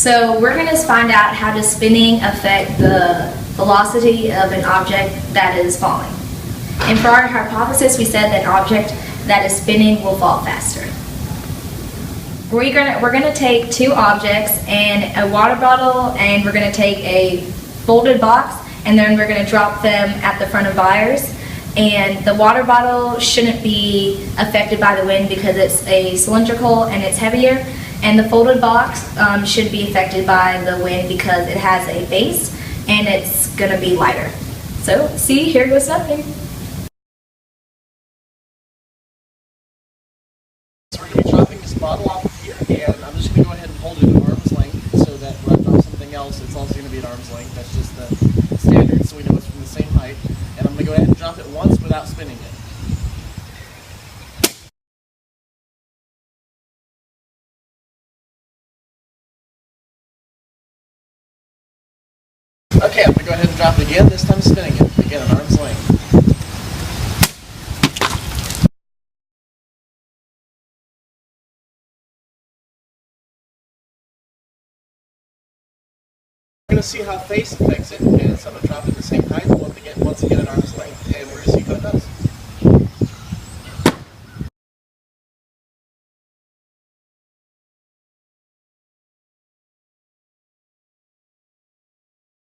So we're going to find out how does spinning affect the velocity of an object that is falling. And for our hypothesis, we said that an object that is spinning will fall faster. We're gonna take two objects and a water bottle, and we're gonna take a folded box, and then we're gonna drop them at the front of buyers. And the water bottle shouldn't be affected by the wind because it's a cylindrical and it's heavier. And the folded box should be affected by the wind because it has a base and it's gonna be lighter. So see, here goes nothing. So we're going to be dropping this bottle off of here, and I'm just going to go ahead and hold it at arm's length so that when I drop something else, it's also going to be at arm's length. That's just the standard, so we know it's from the same height. And I'm going to go ahead and drop it once without spinning it. Okay, I'm going to go ahead and drop it again, this time spinning it, again at arm's length. We're going to see how face affects it, and so I'm going to drop it the same height once again at arm's length, and we're going to see how it does.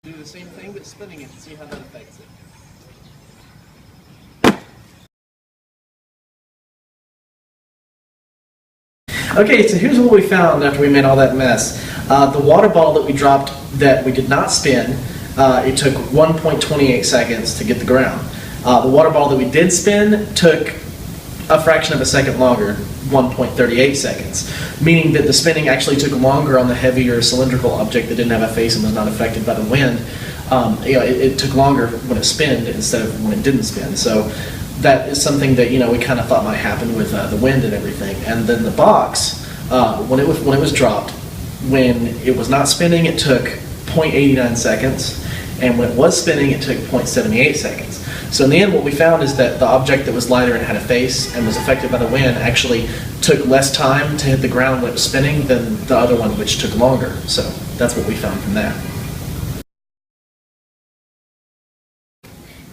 Do the same thing but spinning it and see how that affects it. Okay, so here's what we found after we made all that mess. The water ball that we dropped that we did not spin, it took 1.28 seconds to get the ground. The water ball that we did spin took a fraction of a second longer, 1.38 seconds, meaning that the spinning actually took longer on the heavier cylindrical object that didn't have a face and was not affected by the wind. It took longer when it spinned instead of when it didn't spin. So that is something that we kind of thought might happen with the wind and everything. And then the box, when it was dropped, when it was not spinning, it took 0.89 seconds, and when it was spinning, it took 0.78 seconds. So in the end, what we found is that the object that was lighter and had a face and was affected by the wind actually took less time to hit the ground when it was spinning than the other one, which took longer. So that's what we found from that.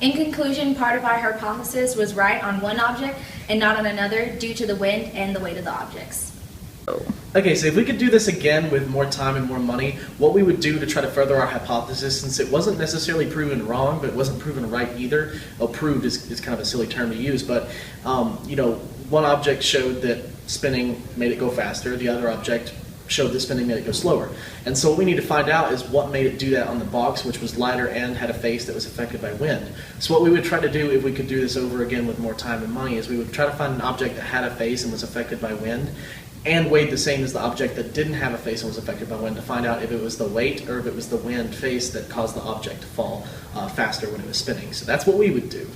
In conclusion, part of our hypothesis was right on one object and not on another due to the wind and the weight of the objects. Okay, so if we could do this again with more time and more money, what we would do to try to further our hypothesis, since it wasn't necessarily proven wrong, but it wasn't proven right either. Well, proved is kind of a silly term to use, but one object showed that spinning made it go faster, the other object showed that spinning made it go slower. And so what we need to find out is what made it do that on the box, which was lighter and had a face that was affected by wind. So what we would try to do if we could do this over again with more time and money is we would try to find an object that had a face and was affected by wind and weighed the same as the object that didn't have a face and was affected by wind to find out if it was the weight or if it was the wind face that caused the object to fall faster when it was spinning. So that's what we would do.